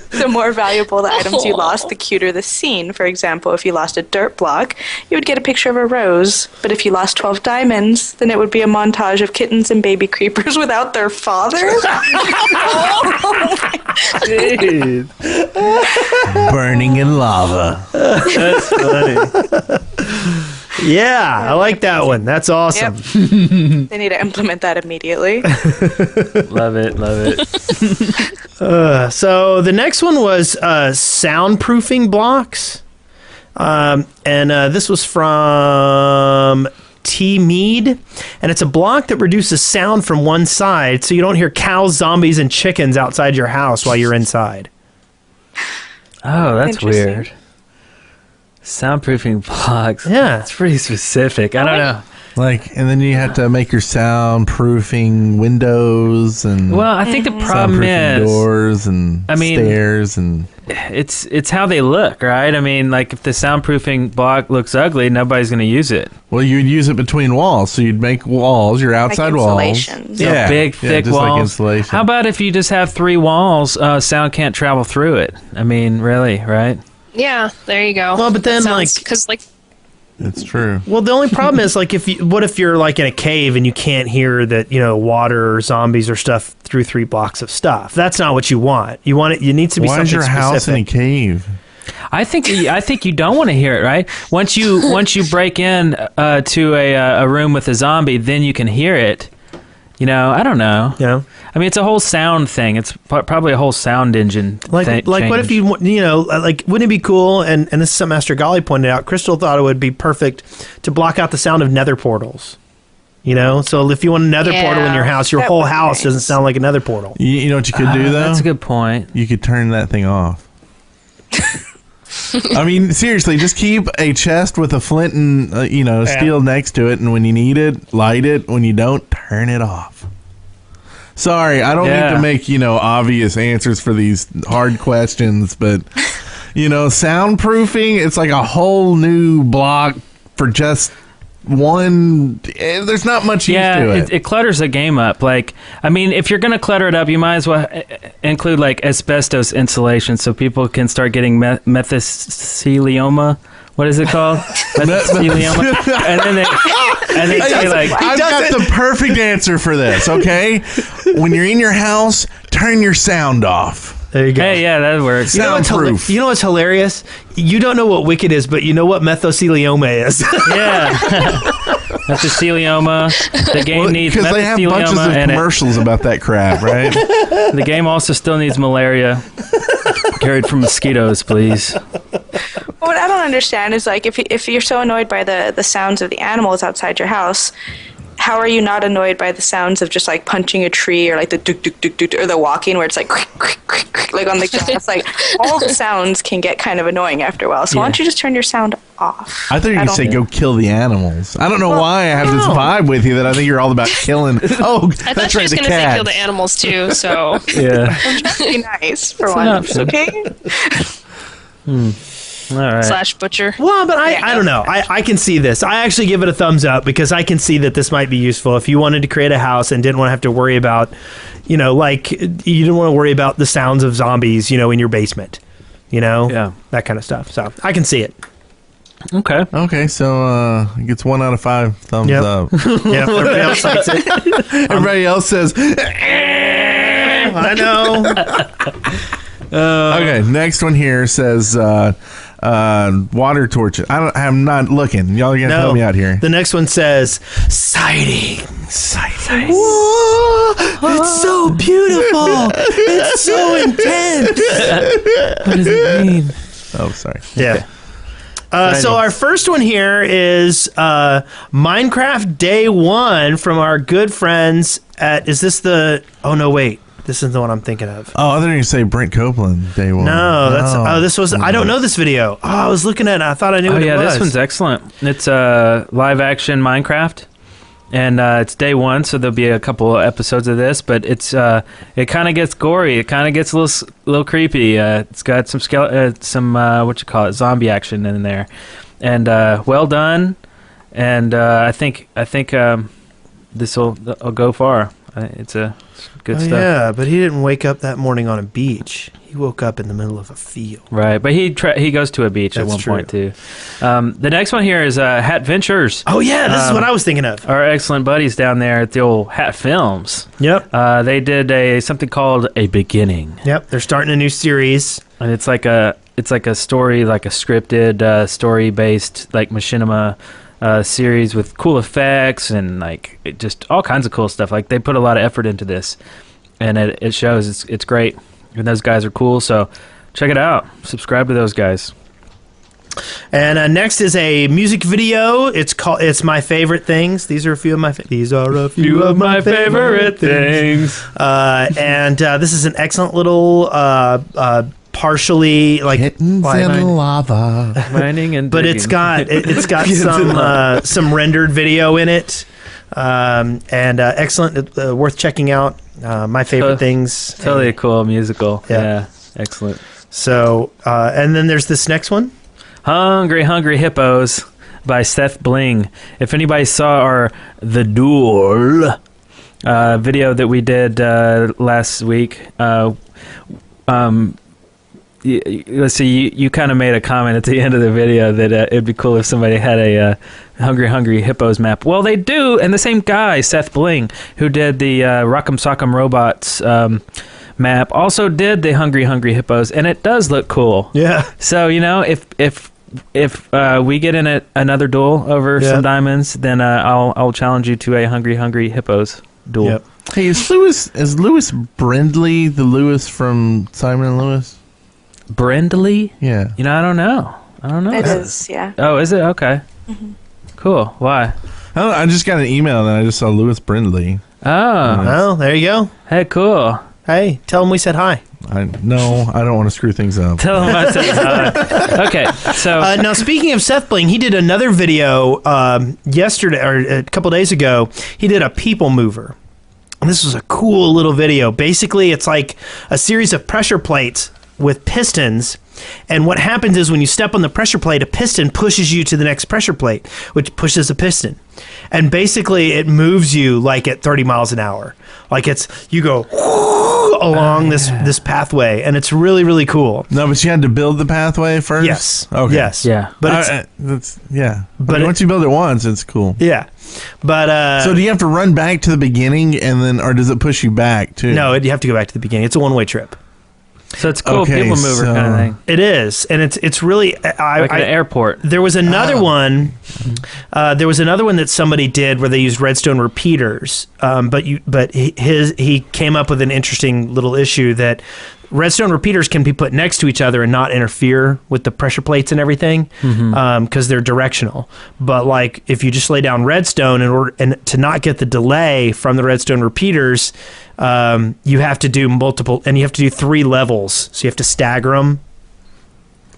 The more valuable the items you lost, the cuter the scene. For example, if you lost a dirt block, you would get a picture of a rose. But if you lost 12 diamonds, then it would be a montage of kittens and baby creepers without their father. Dude. Burning in lava. That's funny. Yeah, I like that one. That's awesome. Yep. They need to implement that immediately. Love it. So the next one was Soundproofing Blocks. And this was from T. Mead. And it's a block that reduces sound from one side so you don't hear cows, zombies, and chickens outside your house while you're inside. Oh, that's weird. Soundproofing blocks. Yeah. It's pretty specific. I don't know. And then you have to make your soundproofing windows and Well, I think the problem soundproofing is doors and stairs and it's how they look, right? I mean, like if the soundproofing block looks ugly, nobody's going to use it. Well, you'd use it between walls, so you'd make walls, your outside walls. So big, thick just walls. like insulation. How about if you just have 3 walls, sound can't travel through it? I mean, really, right? Yeah, there you go. Well, but then because it's true. Well, the only problem is what if you're like in a cave and you can't hear that, water or zombies or stuff through 3 blocks of stuff. That's not what you want. You want it. You need to be Why something is your house in a cave? I think you don't want to hear it, right? Once you break in to a room with a zombie, then you can hear it. I don't know. Yeah. I mean, it's a whole sound thing. It's probably a whole sound engine. What if you wouldn't it be cool? And this is something Master Golly pointed out. Crystal thought it would be perfect to block out the sound of nether portals. So if you want a nether portal in your house, your whole house doesn't sound like a nether portal. You know what you could do, though? That's a good point. You could turn that thing off. I mean, seriously, just keep a chest with a flint and, steel next to it, and when you need it, light it. When you don't, turn it off. Sorry, I don't need to make, obvious answers for these hard questions, but, soundproofing, it's like a whole new block for just one. There's not much use to it. It clutters the game up. If you're going to clutter it up, you might as well include, asbestos insulation so people can start getting mesothelioma. What is it called? Mesothelioma. and then they say, I've got the perfect answer for this, okay? When you're in your house, turn your sound off. There you go. Hey, yeah, that works. Soundproof. You know what's hilarious? You don't know what Wicked is, but you know what mesothelioma is. Yeah. Mesothelioma. The game needs mesothelioma. Because they have bunches of commercials about that crap, right? The game also still needs malaria. Carried from mosquitoes, please. What I don't understand is if you're so annoyed by the sounds of the animals outside your house, how are you not annoyed by the sounds of just punching a tree or the duk duk duk duk or the walking where it's quick, quick, quick, quick, on the grass? All the sounds can get kind of annoying after a while. So why don't you just turn your sound off? I thought you were going to say go kill the animals. I don't know why I have this vibe with you that I think you're all about killing. Oh, I that's thought right, she was the going to say cats. kill the animals too. So yeah, I'm trying to be nice for once. Okay. All right. / butcher. Well, but I don't know. I can see this. I actually give it a thumbs up because I can see that this might be useful if you wanted to create a house and didn't want to have to worry about, you didn't want to worry about the sounds of zombies, in your basement, that kind of stuff. So I can see it. Okay, so it gets 1 out of 5 thumbs up. Yeah, everybody else likes it. Everybody else says, I know. Okay, next one here says water torches. I'm not looking. Y'all are gonna help me out here. The next one says sightings. Whoa, it's so beautiful. It's so intense. what does it mean? Oh, sorry. Yeah. So our first one here is Minecraft Day 1 from our good friends at, is this the, oh no, wait. This is the one I'm thinking of. Oh, I thought you were going to say Brent Copeland day one. No, this was. I don't know this video. Oh, I was looking at it. I thought I knew what it was. This one's excellent. It's live action Minecraft, and it's day one, so there'll be a couple episodes of this. But it kind of gets gory. It kind of gets a little creepy. It's got some zombie action in there, and well done. And I think this will go far. It's good stuff. Yeah, but he didn't wake up that morning on a beach. He woke up in the middle of a field. Right, but he goes to a beach at one point too. The next one here is Hat Ventures. Oh yeah, this is what I was thinking of. Our excellent buddies down there at the old Hat Films. Yep. They did something called A Beginning. Yep, they're starting a new series, and it's like a story, like a scripted story based like machinima series with cool effects and like just all kinds of cool stuff. Like they put a lot of effort into this, and it shows. It's great, and those guys are cool. So check it out. Subscribe to those guys. And next is a music video. It's My Favorite Things. These are a few of my favorite things. And this is an excellent little partially like kittens in lava mining and but it's got some rendered video in it, and excellent, worth checking out. My Favorite Things. Totally a cool musical. Yeah, excellent. So and then there's this next one, Hungry Hippos by Seth Bling. If anybody saw our The Duel video that we did last week, let's see, you kind of made a comment at the end of the video that it'd be cool if somebody had a Hungry Hippos map. Well, they do, and the same guy, Seth Bling, who did the Rock'em Sock'em Robots map, also did the Hungry Hippos, and it does look cool. Yeah. So, if we get in another duel over some diamonds, then I'll challenge you to a Hungry Hippos duel. Yep. Hey, is Lewis Brindley the Lewis from Simon and Lewis? Brindley? Yeah. I don't know. It is, yeah. Oh, is it? Okay. Mm-hmm. Cool. Why? I just got an email and I just saw Lewis Brindley. Oh. Well, there you go. Hey, cool. Hey, tell him we said hi. I don't want to screw things up. Tell him I said hi. Okay, so now speaking of Seth Bling, he did another video yesterday or a couple days ago. He did a people mover. And this was a cool little video. Basically, it's like a series of pressure plates with pistons, and what happens is when you step on the pressure plate, a piston pushes you to the next pressure plate, which pushes a piston, and basically it moves you like at 30 miles an hour. Like you go along this pathway, and it's really, really cool. No, but you had to build the pathway first? Yes. Okay. Yes. Yeah. But but once you build it once, it's cool. Yeah. But so do you have to run back to the beginning or does it push you back too? No, you have to go back to the beginning. It's a one-way trip. So it's cool, okay, people mover kind of thing. It is, and it's really like an airport. There was another one. There was another one that somebody did where they used redstone repeaters. But he came up with an interesting little issue that redstone repeaters can be put next to each other and not interfere with the pressure plates and everything, because they're directional. But like if you just lay down redstone and to not get the delay from the redstone repeaters, you have to do multiple, and you have to do 3 levels, so you have to stagger them.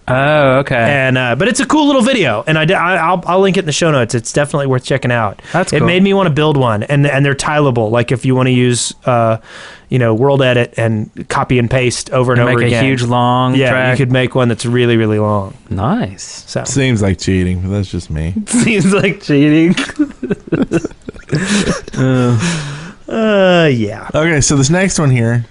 Oh, okay. And but it's a cool little video, and I'll link it in the show notes. It's definitely worth checking out. That's cool. It made me want to build one, and they're tileable. Like if you want to use World Edit and copy and paste over and over make again. a huge long track. You could make one that's really, really long. Nice. So Seems like cheating, but that's just me. Seems like cheating. yeah. Okay, so this next one here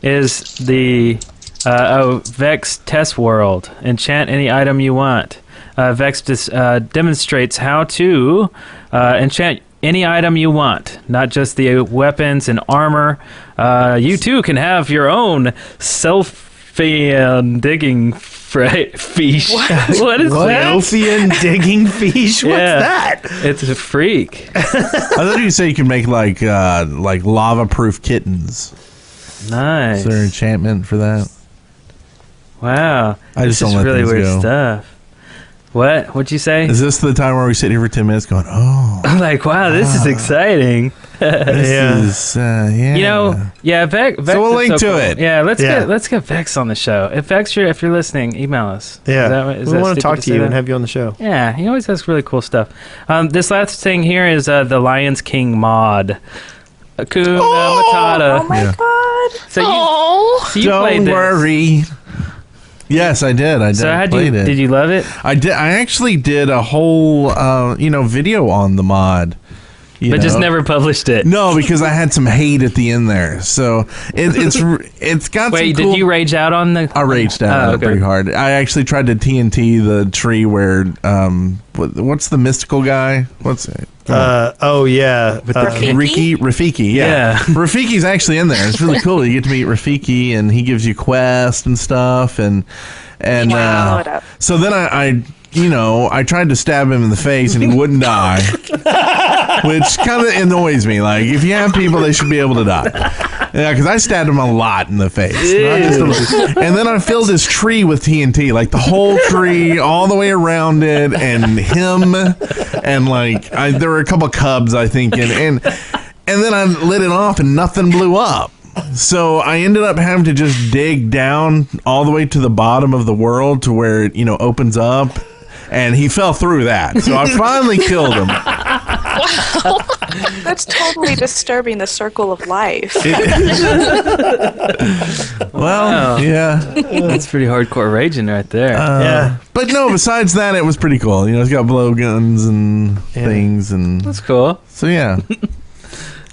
is the Vex Test World. Enchant any item you want. Vex demonstrates how to enchant any item you want, not just the weapons and armor. You too can have your own self-digging fish. What is that? Selfian digging fish? What's that? It's a freak. I thought you say you could make like lava-proof kittens. Nice. Is there enchantment for that? Wow. I just this don't is let really things weird go. stuff. What'd you say? Is this the time where we sit here for 10 minutes going, oh. I'm like, wow, this is exciting. This is, yeah. Vex So we'll is link to cool. it. Yeah, let's get Vex on the show. If Vex, if you're listening, email us. Yeah, is we that want to stupid talk to say you that? and have you on the show. Yeah, he always has really cool stuff. This last thing here is the Lions King mod. Hakuna Matata. Oh my god. So you played Don't this. worry. Yes, I did. So played it. did you love it? I did. I actually did a whole, video on the mod. But just never published it. No, because I had some hate at the end there. So it's got. Wait, some cool, did you rage out on the? I raged out okay. pretty hard. I actually tried to TNT the tree where what's the mystical guy? What's it? Rafiki. Yeah. Rafiki's actually in there. It's really cool. You get to meet Rafiki, and he gives you quests and stuff, and Follow it up. so then I tried to stab him in the face, and he wouldn't die, which kind of annoys me. Like, if you have people, they should be able to die. Yeah, because I stabbed him a lot in the face. Not just a little. And then I filled his tree with TNT, like the whole tree, all the way around it, and him, and there were a couple cubs, I think, and then I lit it off, and nothing blew up. So I ended up having to just dig down all the way to the bottom of the world to where it, opens up. And he fell through that. So I finally killed him. That's totally disturbing the circle of life. Well, yeah. That's pretty hardcore raging right there. Yeah. But no, besides that, it was pretty cool. It's got blowguns and things. And That's cool. so, yeah.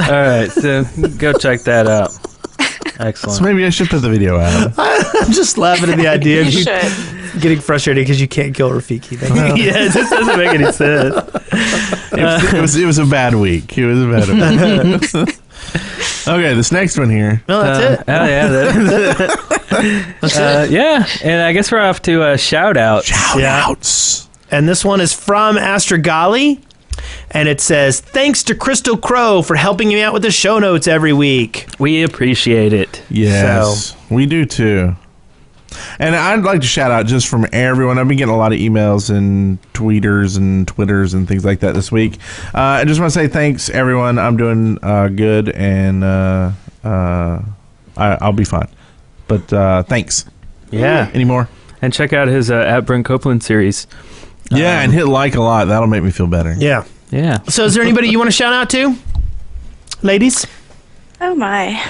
All right, so go check that out. Excellent. So maybe I should put the video out. I'm just laughing at the idea of You you should. getting frustrated because you can't kill Rafiki. Yeah, it just doesn't make any sense. It was a bad week. Okay, this next one here. No, that's it. Oh, yeah. And I guess we're off to shout outs. Shout-outs. And this one is from Astragali. And it says, thanks to Crystal Crow for helping me out with the show notes every week. We appreciate it. Yes, we do too. And I'd like to shout out just from everyone. I've been getting a lot of emails and tweeters and Twitters and things like that this week. I just want to say thanks, everyone. I'm doing good, and I'll be fine. But thanks. Yeah. Any more? And check out his at Brent Copeland series. Yeah, and hit like a lot. That'll make me feel better. Yeah. Yeah. So is there anybody you want to shout out to? Ladies? Oh my.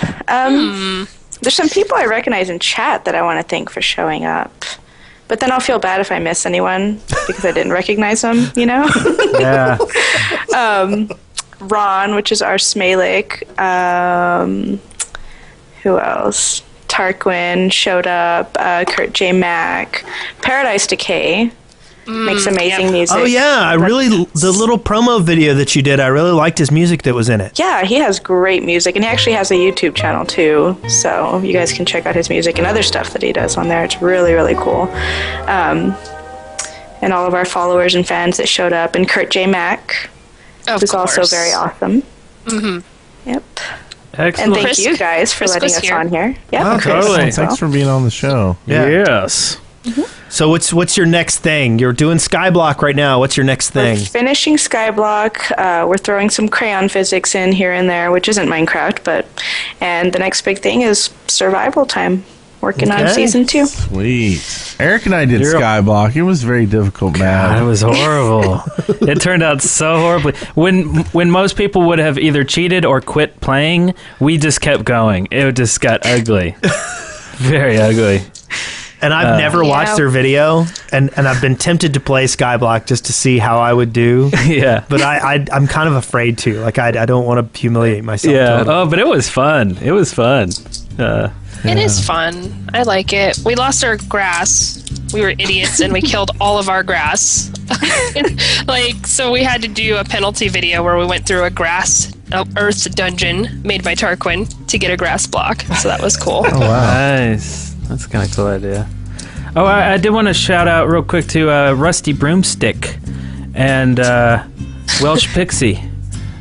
There's some people I recognize in chat that I want to thank for showing up. But then I'll feel bad if I miss anyone because I didn't recognize them, Yeah. Ron, which is our Smalek. Who else? Tarquin showed up. Kurt J. Mack. Paradise Decay. Makes amazing music. Oh, yeah. The little promo video that you did, I really liked his music that was in it. Yeah, he has great music, and he actually has a YouTube channel, too. So you guys can check out his music and other stuff that he does on there. It's really, really cool. And all of our followers and fans that showed up, and Kurt J. Mack, who's also very awesome. Mm-hmm. Yep. Excellent. And thank you guys for letting us on here. Yep, Oh, Chris totally. as well. Thanks for being on the show. Yeah. Yes. So what's your next thing? You're doing Skyblock right now. What's your next thing? We're finishing Skyblock. We're throwing some crayon physics in here and there, which isn't Minecraft, and the next big thing is survival time. Working on season 2. Sweet. Eric and I did Skyblock. It was very difficult, man. It was horrible. It turned out so horribly. When most people would have either cheated or quit playing, we just kept going. It just got ugly. Very ugly. And I've never watched their video, and I've been tempted to play Skyblock just to see how I would do. Yeah. But I'm kind of afraid to. Like, I don't want to humiliate myself. Yeah. Totally. Oh, but it was fun. It was fun. It is fun. I like it. We lost our grass. We were idiots and we killed all of our grass. So we had to do a penalty video where we went through a earth dungeon made by Tarquin to get a grass block. So that was cool. Oh, wow. Nice. That's kind of cool idea. Oh, I did want to shout out real quick to Rusty Broomstick and Welsh Pixie.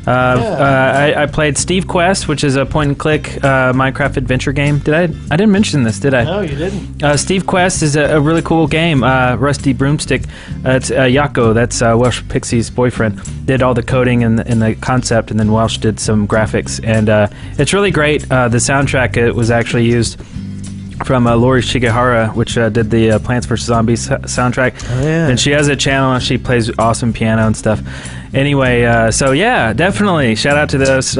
I played Steve Quest, which is a point-and-click Minecraft adventure game. I didn't mention this, did I? No, you didn't. Steve Quest is a really cool game. Rusty Broomstick. It's Yako, that's Welsh Pixie's boyfriend, did all the coding and the concept, and then Welsh did some graphics. And it's really great. The soundtrack was actually used from Lori Shigehara, which did the Plants vs. Zombies soundtrack. Oh, yeah. And she has a channel, and she plays awesome piano and stuff. Anyway, so yeah, definitely shout out to those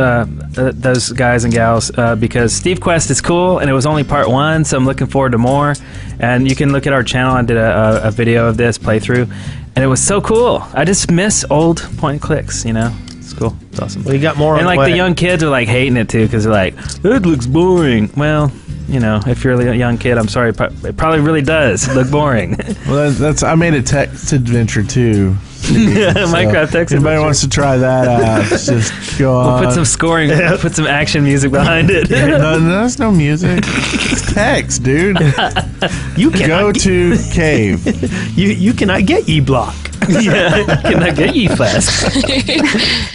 guys and gals because Steve Quest is cool, and it was only part 1, so I'm looking forward to more. And you can look at our channel. I did a video of this playthrough, and it was so cool. I just miss old point and clicks, It's cool. It's awesome. Well, you got more and on the young kids are hating it too because they're like, it looks boring. Well, if you're a young kid, I'm sorry, it probably really does look boring. Well, I made a text adventure too. Minecraft text. Anybody wants to try that out? Just go on. We'll put some scoring, put some action music behind it. No, there's no music. It's text, dude. You cannot go to cave. You cannot get E-block. Yeah, you cannot get ye fast.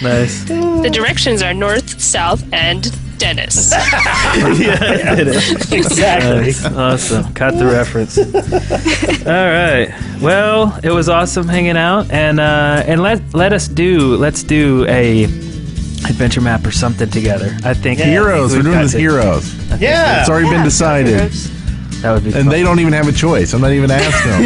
Nice. The directions are north, south, and Dennis. Yeah, exactly. Nice. Awesome. Caught the reference. All right. Well, it was awesome hanging out, and let's do a adventure map or something together. I think heroes. We're doing this heroes. Yeah, it's already been decided. Heroes. That would be and fun. They don't even have a choice. I'm not even asking them.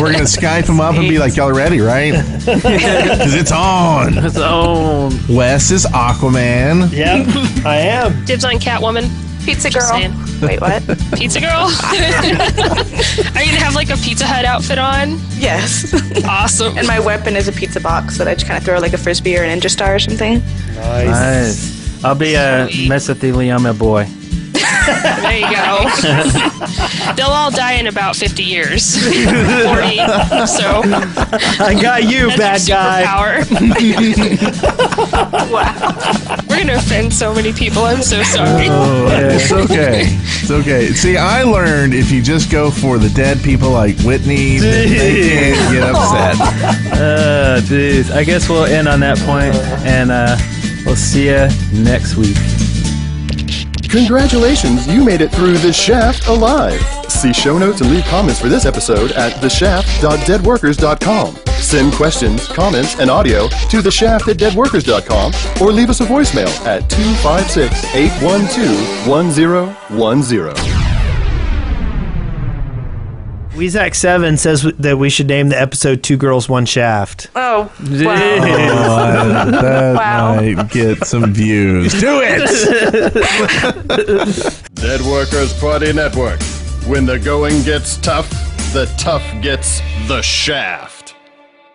We're going to Skype them up and be like, y'all ready, right? Because it's on. It's on. Wes is Aquaman. Yep, I am. Dibs on Catwoman. Pizza Just girl. saying. Wait, what? Pizza girl? Are you going to have a Pizza Hut outfit on? Yes. Awesome. And my weapon is a pizza box that I just kind of throw a frisbee or a ninja star or something. Nice. I'll be a mesothelioma boy. There you go. They'll all die in about 50 years. 40. So I got you, bad that's your guy. superpower. Wow. We're gonna offend so many people. I'm so sorry. Oh, it's okay. It's okay. See, I learned if you just go for the dead people like Whitney, they can't get upset. Jeez. I guess we'll end on that point, and we'll see you next week. Congratulations, you made it through The Shaft alive. See show notes and leave comments for this episode at theshaft.deadworkers.com. Send questions, comments, and audio to theshaft@deadworkers.com or leave us a voicemail at 256-812-1010. Weezak7 says that we should name the episode 2 Girls, 1 Shaft. Oh, wow. That Wow. might get some views. Do it! Dead Workers Party Network. When the going gets tough, the tough gets the shaft.